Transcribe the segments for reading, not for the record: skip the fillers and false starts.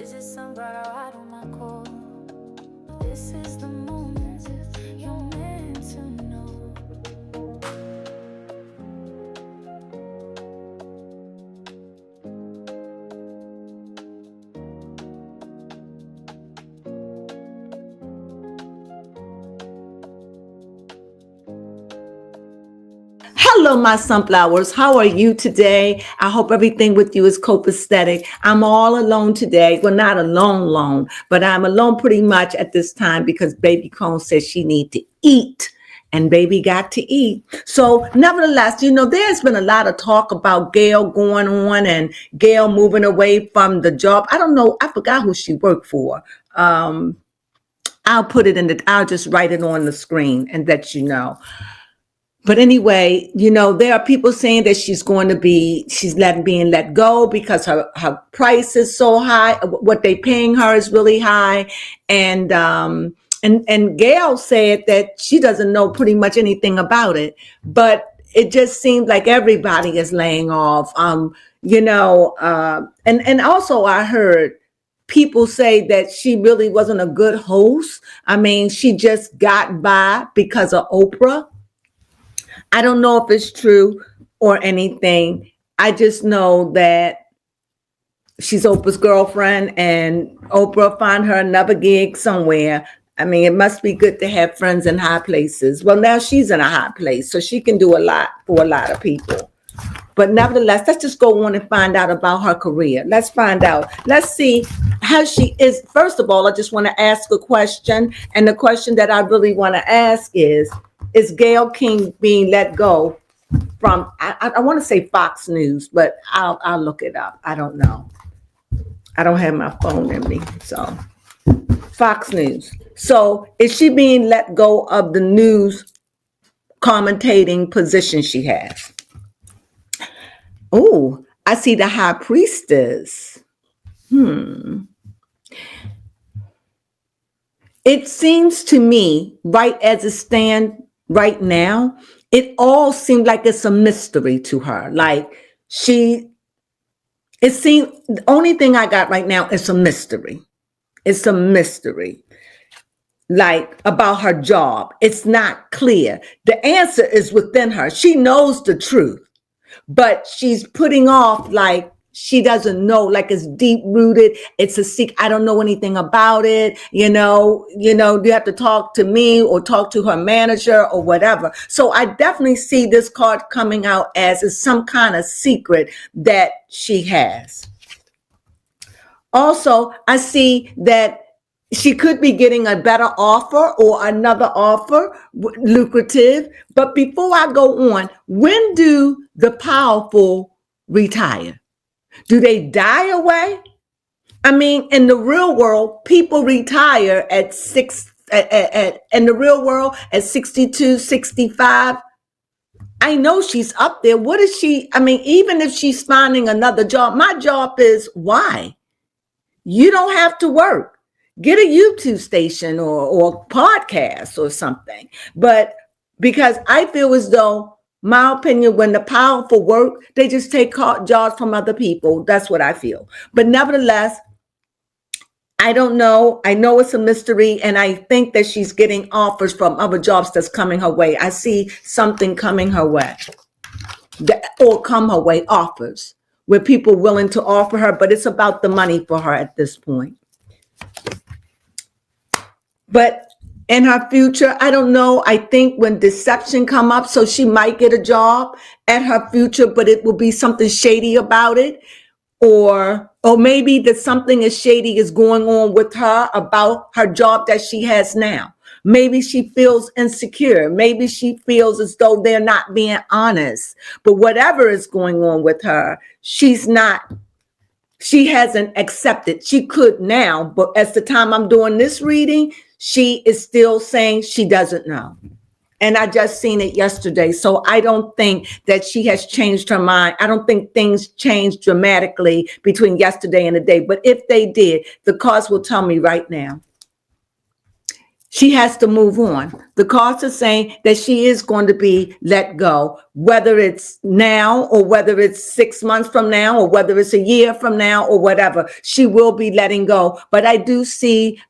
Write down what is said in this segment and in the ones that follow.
visit some brother right on my call. This is the moment you're meant to know. Hello, my sunflowers. How are you today? I hope everything with you is copacetic. I'm all alone today. Well, not alone, but I'm alone pretty much at this time because baby Crones says she need to eat. And baby got to eat. So nevertheless, there's been a lot of talk about Gayle going on and Gayle moving away from the job. I don't know. I forgot who she worked for. I'll just write it on the screen and let you know. But anyway, there are people saying that she's being let go because her price is so high. What they paying her is really high. And Gayle said that she doesn't know pretty much anything about it, but it just seems like everybody is laying off. And also I heard people say that she really wasn't a good host. I mean, she just got by because of Oprah. I don't know if it's true or anything. I just know that she's Oprah's girlfriend and Oprah found her another gig somewhere. I mean, it must be good to have friends in high places. Well, now she's in a high place, so she can do a lot for a lot of people. But nevertheless, let's just go on and find out about her career. Let's find out. Let's see how she is. First of all, I just want to ask a question. And the question that I really want to ask is Gayle King being let go from, I want to say Fox News, but I'll look it up. I don't know. I don't have my phone in me. So Fox News. So is she being let go of the news commentating position she has? Oh, I see the high priestess. It seems to me, right as it stands right now, it all seemed like it's a mystery to her. Like the only thing I got right now is a mystery. It's a mystery. Like about her job. It's not clear. The answer is within her. She knows the truth. But she's putting off like she doesn't know, like it's deep rooted. It's a secret. I don't know anything about it. You have to talk to me or talk to her manager or whatever. So I definitely see this card coming out as some kind of secret that she has. Also, I see that she could be getting a better offer or another offer, lucrative. But before I go on, when do the powerful retire? Do they die away? I mean, in the real world, people retire at in the real world at 62, 65. I know she's up there. What is she? I mean, even if she's finding another job, my job is why? You don't have to work. Get a YouTube station or podcast or something. But because I feel as though, my opinion, when the powerful work, they just take jobs from other people. That's what I feel. But nevertheless, I don't know. I know it's a mystery. And I think that she's getting offers from other jobs that's coming her way. I see something coming her way or come her way, offers where people are willing to offer her. But it's about the money for her at this point. But in her future, I don't know. I think when deception come up, so she might get a job at her future, but it will be something shady about it. Or maybe that something is shady is going on with her about her job that she has now. Maybe she feels insecure. Maybe she feels as though they're not being honest. But whatever is going on with her, she hasn't accepted. She could now, but at the time I'm doing this reading, she is still saying she doesn't know. And I just seen it yesterday. So I don't think that she has changed her mind. I don't think things changed dramatically between yesterday and today. But if they did, the cards will tell me right now. She has to move on. The cards are saying that she is going to be let go, whether it's now or whether it's 6 months from now or whether it's a year from now or whatever. She will be letting go. But I do see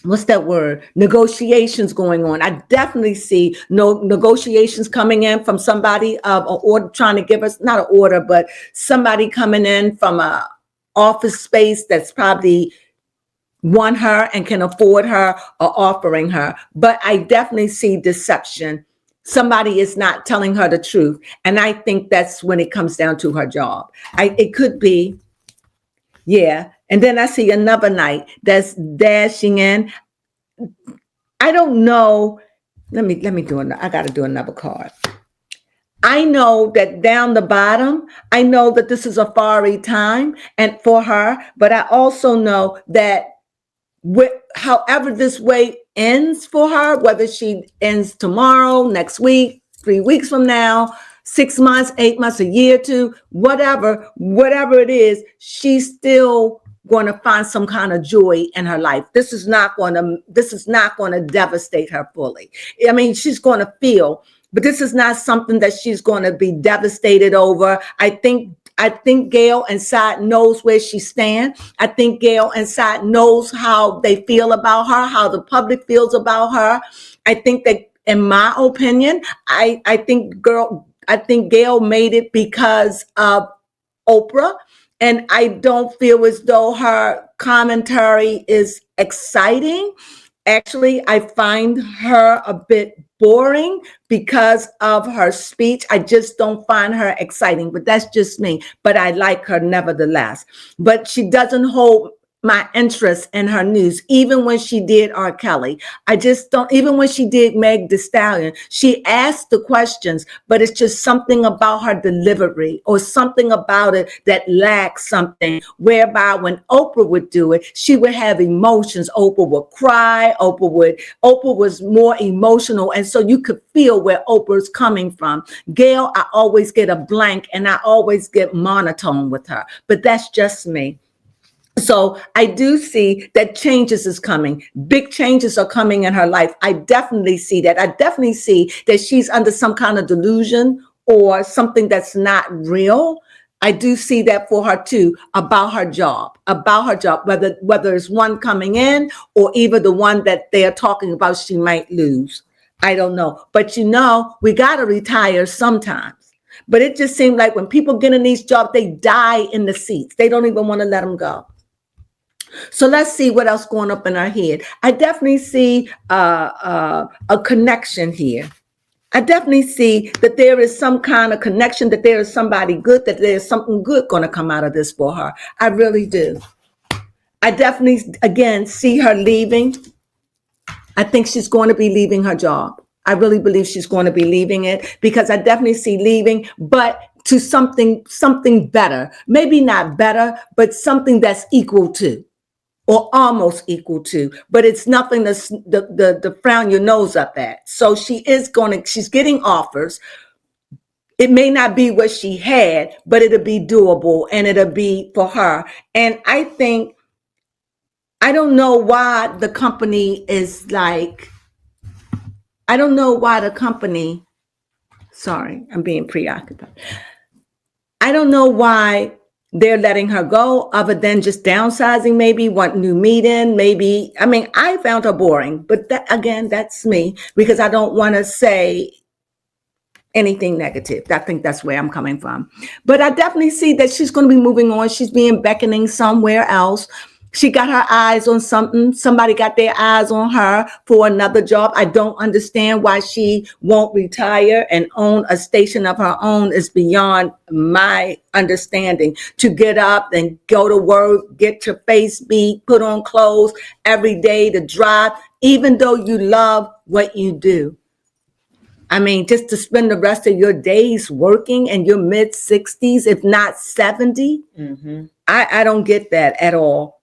what's that word? Negotiations going on. I definitely see no negotiations coming in from somebody of an order trying to give us not an order, but somebody coming in from a office space that's probably want her and can afford her or offering her. But I definitely see deception. Somebody is not telling her the truth. And I think that's when it comes down to her job. It could be, yeah. And then I see another knight that's dashing in. I don't know. Let me do I got to do another card. I know that down the bottom, I know that this is a fiery time and for her, but I also know that however this way ends for her, whether she ends tomorrow, next week, 3 weeks from now, 6 months, 8 months, a year, two, whatever it is, she's still going to find some kind of joy in her life. This is not going to devastate her fully. I mean, she's going to feel, but this is not something that she's going to be devastated over. I think Gayle inside knows where she stands. I think Gayle inside knows how they feel about her, how the public feels about her. I think that, in my opinion, I think Gayle made it because of Oprah. And I don't feel as though her commentary is exciting. Actually, I find her a bit boring because of her speech. I just don't find her exciting, but that's just me. But I like her nevertheless. But she doesn't hold my interest in her news, even when she did R. Kelly. I just don't, even when she did Meg Thee Stallion, she asked the questions, but it's just something about her delivery or something about it that lacks something, whereby when Oprah would do it, she would have emotions. Oprah would cry. Oprah was more emotional. And so you could feel where Oprah's coming from. Gayle, I always get a blank and I always get monotone with her, but that's just me. So I do see that changes is coming. Big changes are coming in her life. I definitely see that. I definitely see that she's under some kind of delusion or something that's not real. I do see that for her too, about her job, whether it's one coming in or even the one that they're talking about she might lose. I don't know. But we got to retire sometimes. But it just seemed like when people get in these jobs, they die in the seats. They don't even want to let them go. So let's see what else going up in our head. I definitely see a connection here. I definitely see that there is some kind of connection, that there is somebody good, that there's something good going to come out of this for her. I really do. I definitely, again, see her leaving. I think she's going to be leaving her job. I really believe she's going to be leaving it because I definitely see leaving, but to something better. Maybe not better, but something that's equal to, or almost equal to, but it's nothing to frown your nose up at. So she's getting offers. It may not be what she had, but it'll be doable and it'll be for her. And I don't know why the company is like, sorry, I'm being preoccupied. I don't know why they're letting her go other than just downsizing, maybe want new meeting, maybe. I mean, I found her boring, but that's me because I don't want to say anything negative. I think that's where I'm coming from. But I definitely see that she's going to be moving on. She's being beckoning somewhere else. She got her eyes on something. Somebody got their eyes on her for another job. I don't understand why she won't retire and own a station of her own is beyond my understanding. To get up and go to work, get your face beat, put on clothes every day to drive, even though you love what you do. I mean, just to spend the rest of your days working in your mid 60s, if not 70, I don't get that at all.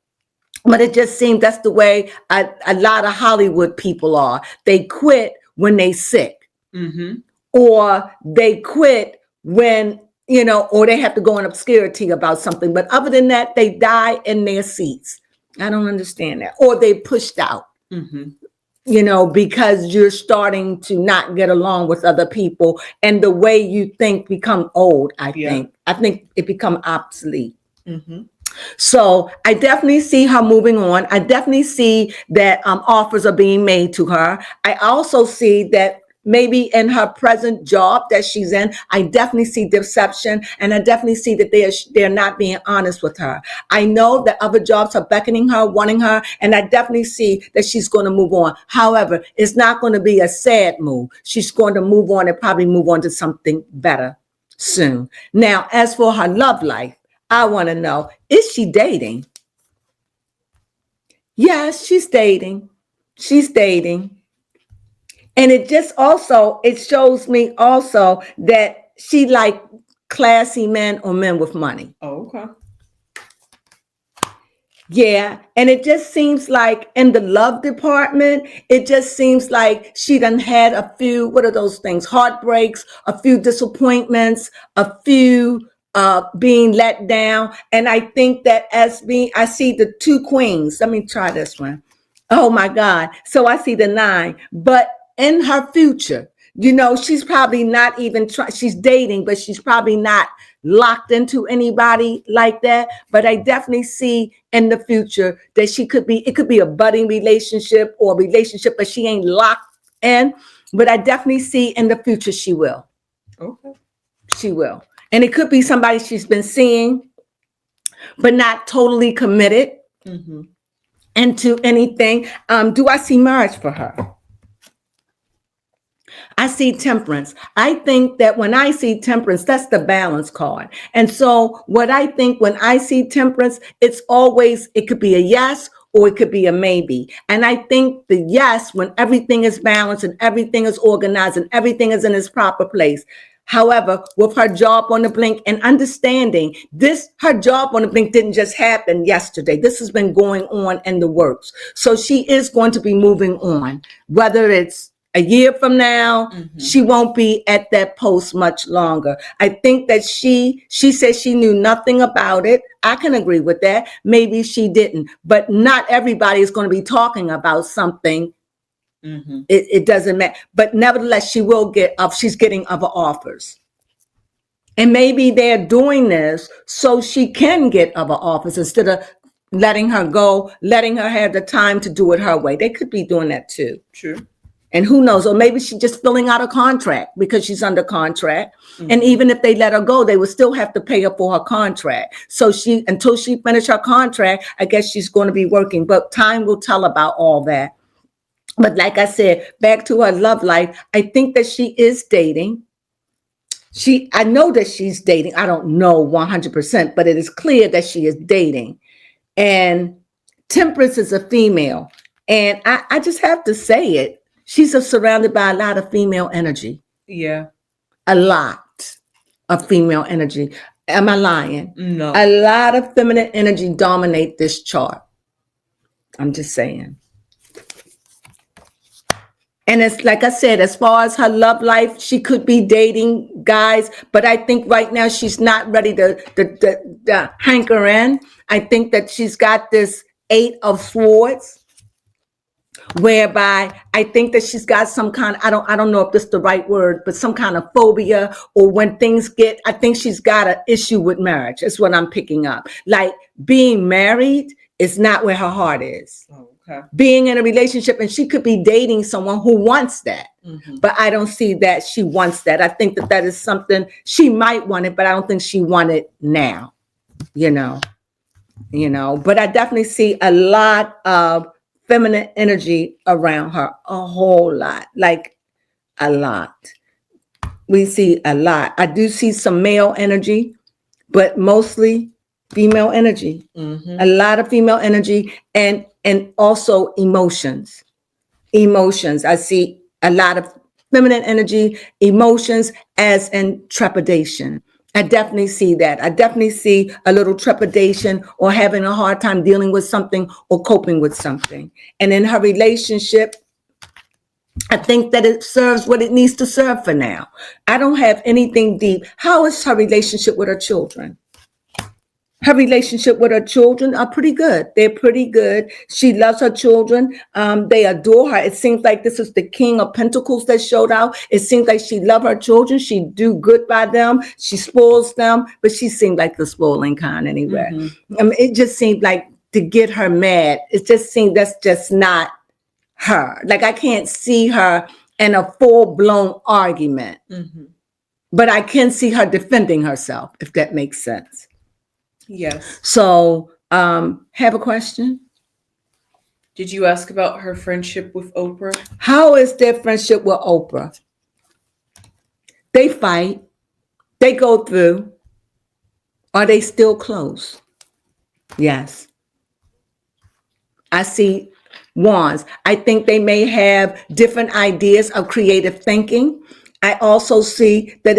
But it just seems that's the way a lot of Hollywood people are. They quit when they sick, or they quit when, or they have to go in obscurity about something. But other than that, they die in their seats. I don't understand that. Or they pushed out. because you're starting to not get along with other people, and the way you think become old. I think it become obsolete. So I definitely see her moving on. I definitely see that offers are being made to her. I also see that maybe in her present job that she's in, I definitely see deception, and I definitely see that they're not being honest with her. I know that other jobs are beckoning her, wanting her, and I definitely see that she's going to move on. However, it's not going to be a sad move. She's going to move on and probably move on to something better soon. Now, as for her love life, I want to know, is she dating? Yes, she's dating. She's dating. And it shows me also that she like classy men or men with money. Oh, okay. Yeah. And it just seems like in the love department, it just seems like she done had a few, what are those things? Heartbreaks, a few disappointments, a few being let down. And I think that I see the two queens. Let me try this one. Oh my God. So I see the 9, but in her future, she's probably not even she's dating, but she's probably not locked into anybody like that. But I definitely see in the future that it could be a budding relationship or a relationship, but she ain't locked in. But I definitely see in the future she will. Okay. She will. And it could be somebody she's been seeing, but not totally committed into anything. Do I see marriage for her? I see temperance. I think that when I see temperance, that's the balance card. And so what I think when I see temperance, it could be a yes or it could be a maybe. And I think the yes, when everything is balanced and everything is organized and everything is in its proper place. However, with her job on the blink and understanding her job on the blink didn't just happen yesterday. This has been going on in the works. So she is going to be moving on, whether it's a year from now, she won't be at that post much longer. I think that she said she knew nothing about it. I can agree with that. Maybe she didn't, but not everybody is going to be talking about something. It doesn't matter. But nevertheless, she's getting other offers. And maybe they're doing this so she can get other offers instead of letting her go, letting her have the time to do it her way. They could be doing that too. True. And who knows, or maybe she's just filling out a contract because she's under contract. And even if they let her go, they would still have to pay her for her contract. So until she finishes her contract, I guess she's going to be working, but time will tell about all that. But like I said, back to her love life, I think that she is dating. I know that she's dating. I don't know 100%, but it is clear that she is dating. And temperance is a female. And I just have to say it. She's surrounded by a lot of female energy. Yeah. A lot of female energy. Am I lying? No. A lot of feminine energy dominate this chart. I'm just saying. And it's like I said, as far as her love life, she could be dating guys, but I think right now she's not ready to hanker in. I think that she's got this 8 of Swords, whereby I think that she's got some kind, I don't know if this is the right word, but some kind of phobia, or when I think she's got an issue with marriage. That's what I'm picking up. Like being married is not where her heart is. Oh, okay. Being in a relationship, and she could be dating someone who wants that, but I don't see that she wants that. I think that is something she might want it, but I don't think she want it now, but I definitely see a lot of feminine energy around her, a whole lot, like a lot. We see a lot. I do see some male energy, but mostly female energy. A lot of female energy, and also emotions. I see a lot of feminine energy, emotions, as in trepidation. I definitely see that. I definitely see a little trepidation or having a hard time dealing with something or coping with something. And in her relationship, I think that it serves what it needs to serve for now. I don't have anything deep. How is her relationship with her children? Her relationship with her children are pretty good. They're pretty good. She loves her children. They adore her. It seems like this is the King of Pentacles that showed out. It seems like she loves her children. She do good by them. She spoils them, but she seemed like the spoiling kind anyway. It just seemed like to get her mad. It just seemed that's just not her. Like I can't see her in a full-blown argument, but I can see her defending herself, if that makes sense. Yes. So, have a question? Did you ask about her friendship with Oprah? How is their friendship with Oprah? They fight. They go through. Are they still close? Yes. I see wands. I think they may have different ideas of creative thinking. I also see that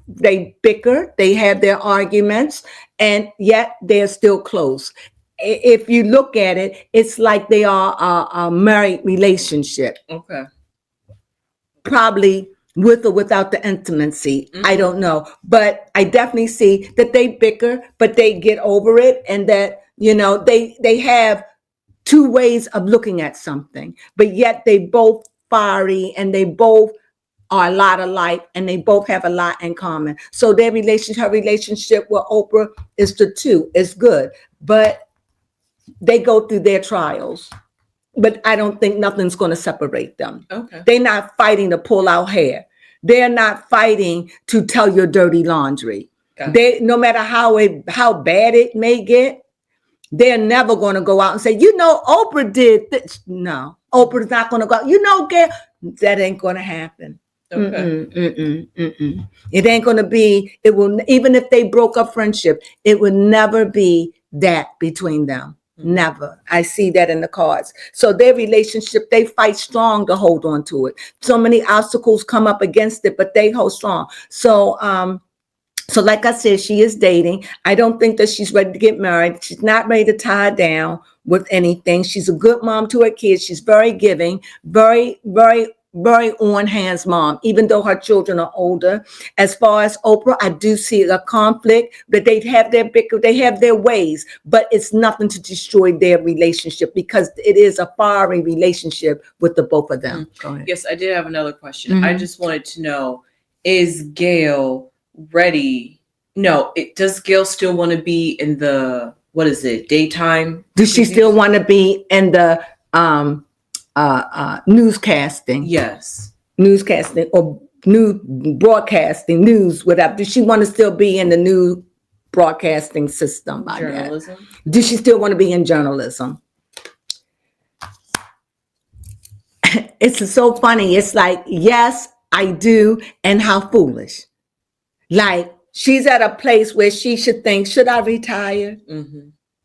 they bicker, they have their arguments, and yet they're still close. If you look at it, it's like they are a married relationship. Okay. Probably with or without the intimacy. I don't know. But I definitely see that they bicker, but they get over it, and that, they have two ways of looking at something, but yet they both fiery and they both are a lot alike, and they both have a lot in common. So her relationship with Oprah is the two. It's good, but they go through their trials. But I don't think nothing's going to separate them. Okay. They're not fighting to pull out hair. They're not fighting to tell your dirty laundry. Okay. No matter how bad it may get, they're never going to go out and say, Oprah did this. No, Oprah's not going to go out. Gayle, that ain't going to happen. Okay. It ain't going to be, it will, even if they broke up friendship, it would never be that between them. Never. I see that in the cards. So their relationship, they fight strong to hold on to it. So many obstacles come up against it, but they hold strong. So like I said, she is dating. I don't think that she's ready to get married. She's not ready to tie down with anything. She's a good mom to her kids. She's very giving, very, very, very on-hands mom, even though her children are older. As far as Oprah, I do see a conflict, that they have their bicker, they have their ways, but it's nothing to destroy their relationship, because it is a fiery relationship with the both of them. Go ahead. Yes, I did have another question. I just wanted to know, is Gayle ready? No, does Gayle still want to be in the, daytime? Does she still want to be in the newscasting? Yes. Newscasting or new broadcasting, news, whatever. Does she want to still be in the new broadcasting system? Journalism? Does she still want to be in journalism? It's so funny. It's like, yes, I do. And how foolish. Like, she's at a place where she should think, should I retire?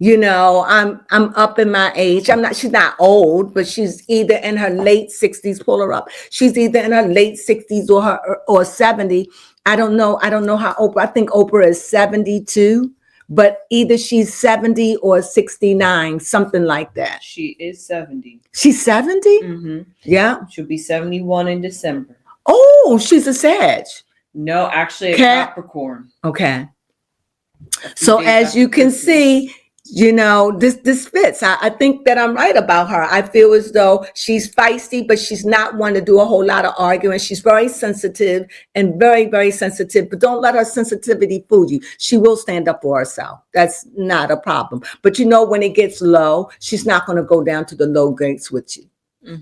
I'm up in my age. She's not old, but she's either in her late 60s, pull her up. She's either in her late 60s or 70. I don't know how Oprah, I think Oprah is 72, but either she's 70 or 69, something like that. She is 70. She's 70? Yeah. She'll be 71 in December. Oh, she's a Sag. No, actually a Capricorn. Okay. So as you can see, this fits. I think that I'm right about her. I feel as though she's feisty, but she's not one to do a whole lot of arguing. She's very sensitive and very, very sensitive, but don't let her sensitivity fool you. She will stand up for herself. That's not a problem. But when it gets low, she's not going to go down to the low grades with you.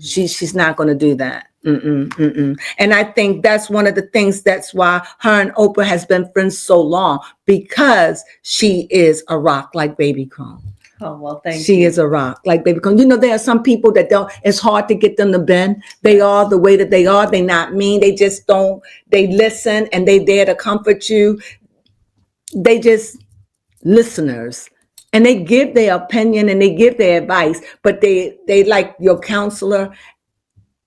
She's not going to do that. And I think that's one of the things, that's why her and Oprah has been friends so long, because she is a rock like Baby Crone. Oh, well, thank you. She is a rock like Baby Crone. There are some people that it's hard to get them to bend. They are the way that they are. They're not mean. They just don't, they listen and they dare to comfort you. They just listeners. And they give their opinion and they give their advice, but they like your counselor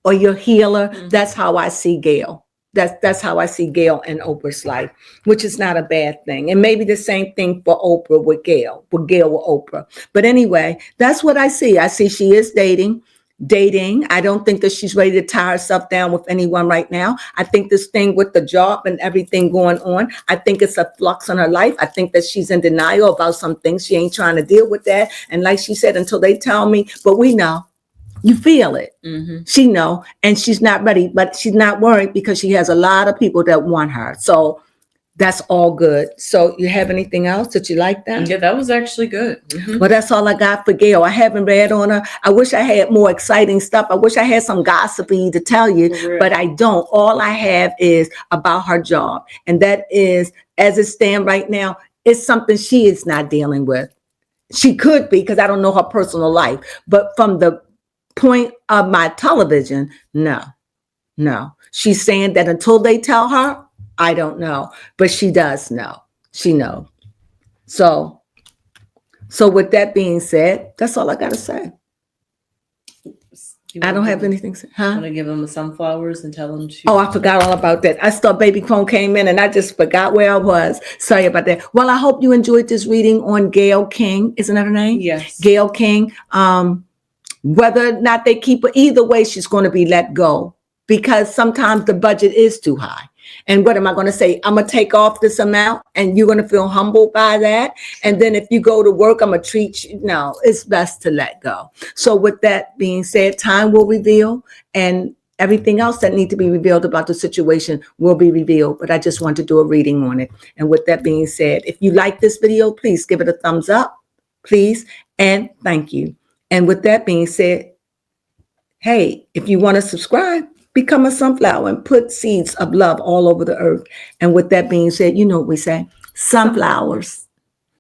or your healer. That's how I see Gayle. That's how I see Gayle in Oprah's life, which is not a bad thing. And maybe the same thing for Oprah with Gayle with Oprah. But anyway, that's what I see. I see she is dating. dating. I don't think that she's ready to tie herself down with anyone right now. I think this thing with the job and everything going on, I think it's a flux in her life. I think that she's in denial about some things. She ain't trying to deal with that. And like she said, until they tell me, but we know. You feel it. Mm-hmm. She know, and she's not ready, but she's not worried because she has a lot of people that want her. So that's all good. So you have anything else that you like that? Yeah, that was actually good. Mm-hmm. Well, that's all I got for Gayle. I haven't read on her. I wish I had more exciting stuff. I wish I had some gossipy to tell you, but I don't. All I have is about her job. And that is, as it stands right now, it's something she is not dealing with. She could be, because I don't know her personal life. But from the point of my television, no. She's saying that until they tell her, I don't know, but she does know. She knows. So with that being said, that's all I got to say. I don't have anything to say. Huh? Want to give them the sunflowers and tell them to... Oh, I forgot all about that. I thought Baby Crone came in and I just forgot where I was. Sorry about that. Well, I hope you enjoyed this reading on Gayle King. Isn't that her name? Yes. Gayle King. Whether or not they keep her, either way, she's going to be let go, because sometimes the budget is too high. And what am I going to say? I'm going to take off this amount and you're going to feel humbled by that. And then if you go to work, I'm going to treat you. No, it's best to let go. So with that being said, time will reveal, and everything else that needs to be revealed about the situation will be revealed. But I just want to do a reading on it. And with that being said, if you like this video, please give it a thumbs up, please. And thank you. And with that being said, hey, if you want to subscribe, become a sunflower and put seeds of love all over the earth. And with that being said, you know what we say, sunflowers.